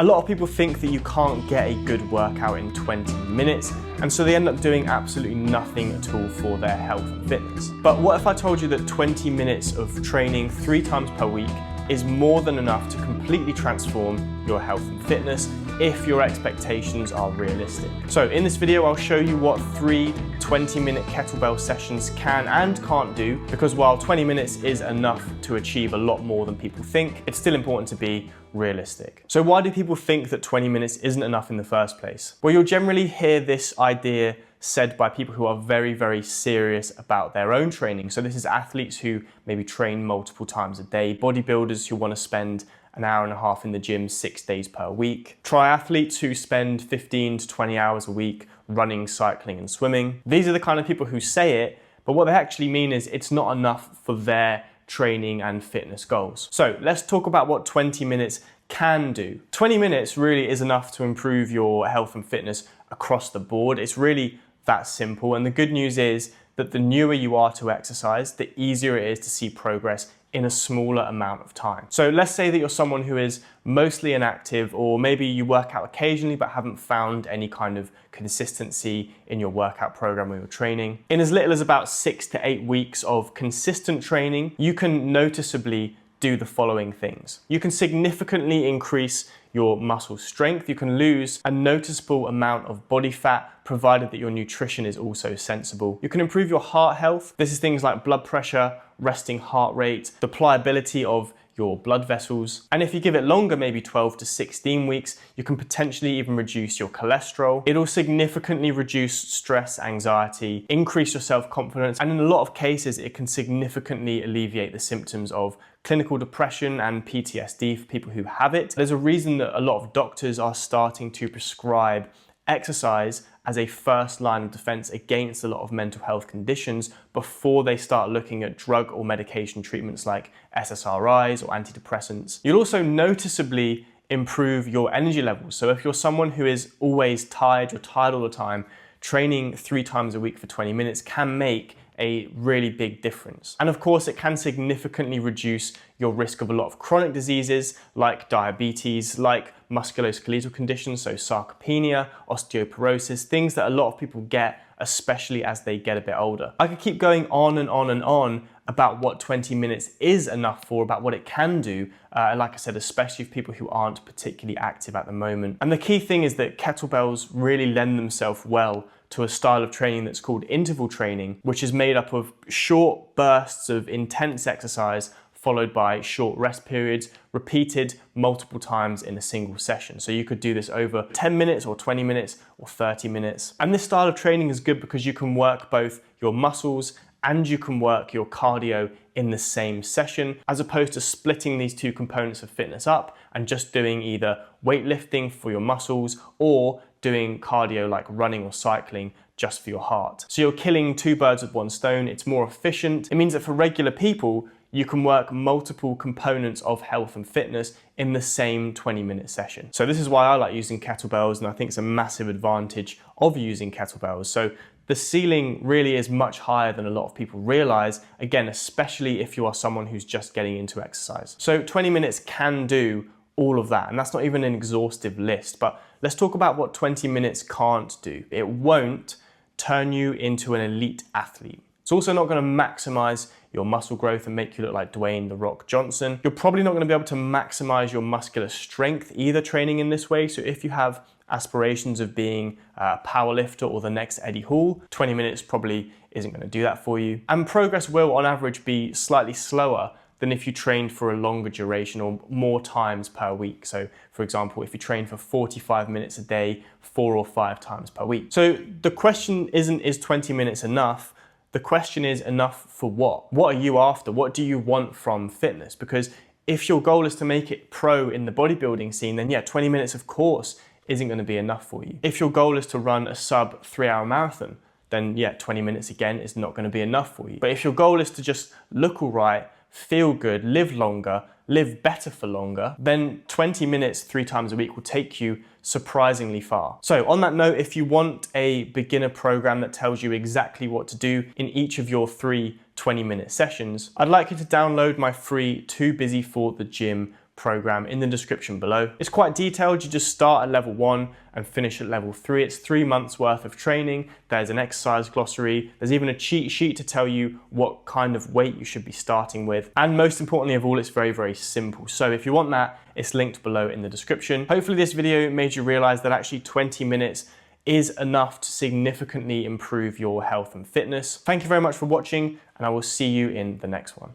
A lot of people think that you can't get a good workout in 20 minutes, and so they end up doing absolutely nothing at all for their health and fitness. But what if I told you that 20 minutes of training 3 times per week is more than enough to completely transform your health and fitness if your expectations are realistic? So in this video, I'll show you what 3 20-minute kettlebell sessions can and can't do, because while 20 minutes is enough to achieve a lot more than people think, it's still important to be realistic. So why do people think that 20 minutes isn't enough in the first place? Well, you'll generally hear this idea said by people who are very, very serious about their own training. So this is athletes who maybe train multiple times a day, bodybuilders who want to spend an hour and a half in the gym 6 days per week, triathletes who spend 15 to 20 hours a week running, cycling and swimming. These are the kind of people who say it, but what they actually mean is it's not enough for their training and fitness goals. So let's talk about what 20 minutes can do. 20 minutes really is enough to improve your health and fitness across the board. It's really that simple. And the good news is that the newer you are to exercise, the easier it is to see progress in a smaller amount of time. So let's say that you're someone who is mostly inactive, or maybe you work out occasionally but haven't found any kind of consistency in your workout program or your training. In as little as about 6 to 8 weeks of consistent training, you can noticeably do the following things. You can significantly increase your muscle strength. You can lose a noticeable amount of body fat, provided that your nutrition is also sensible. You can improve your heart health. This is things like blood pressure, resting heart rate, the pliability of your blood vessels. And if you give it longer, maybe 12 to 16 weeks, you can potentially even reduce your cholesterol. It'll significantly reduce stress, anxiety, increase your self-confidence, and in a lot of cases, it can significantly alleviate the symptoms of clinical depression and PTSD for people who have it. There's a reason that a lot of doctors are starting to prescribe exercise as a first line of defense against a lot of mental health conditions before they start looking at drug or medication treatments like SSRIs or antidepressants. You'll also noticeably improve your energy levels. So if you're someone who is always tired, you're tired all the time, training 3 times a week for 20 minutes can make a really big difference. And of course, it can significantly reduce your risk of a lot of chronic diseases like diabetes, like musculoskeletal conditions, so sarcopenia, osteoporosis, things that a lot of people get, especially as they get a bit older. I could keep going on and on and on about what 20 minutes is enough for, about what it can do, like I said, especially for people who aren't particularly active at the moment. And the key thing is that kettlebells really lend themselves well to a style of training that's called interval training, which is made up of short bursts of intense exercise followed by short rest periods, repeated multiple times in a single session. So you could do this over 10 minutes or 20 minutes or 30 minutes. And this style of training is good because you can work both your muscles and you can work your cardio in the same session, as opposed to splitting these two components of fitness up and just doing either weightlifting for your muscles or doing cardio like running or cycling just for your heart. So you're killing 2 birds with 1 stone. It's more efficient. It means that for regular people, you can work multiple components of health and fitness in the same 20-minute session. So this is why I like using kettlebells, and I think it's a massive advantage of using kettlebells. So the ceiling really is much higher than a lot of people realize, again, especially if you are someone who's just getting into exercise. So 20 minutes can do all of that, and that's not even an exhaustive list, but let's talk about what 20 minutes can't do. It won't turn you into an elite athlete. It's also not going to maximize your muscle growth and make you look like Dwayne "The Rock" Johnson. You're probably not going to be able to maximize your muscular strength either training in this way. So if you have aspirations of being a powerlifter or the next Eddie Hall, 20 minutes probably isn't going to do that for you. And progress will on average be slightly slower than if you trained for a longer duration or more times per week. So for example, if you train for 45 minutes a day, 4 or 5 times per week. So the question isn't, is 20 minutes enough? The question is, enough for what? What are you after? What do you want from fitness? Because if your goal is to make it pro in the bodybuilding scene, then yeah, 20 minutes of course isn't going to be enough for you. If your goal is to run a sub 3-hour marathon, then yeah, 20 minutes again is not going to be enough for you. But if your goal is to just look all right, feel good, live longer, live better for longer, then 20 minutes 3 times a week will take you surprisingly far. So on that note, if you want a beginner program that tells you exactly what to do in each of your 3 20-minute sessions, I'd like you to download my free Too Busy for the Gym program in the description below. It's quite detailed. You just start at level 1 and finish at level 3. It's 3 months worth of training. There's an exercise glossary. There's even a cheat sheet to tell you what kind of weight you should be starting with. And most importantly of all, it's very, very simple. So if you want that, it's linked below in the description. Hopefully this video made you realize that actually 20 minutes is enough to significantly improve your health and fitness. Thank you very much for watching, and I will see you in the next one.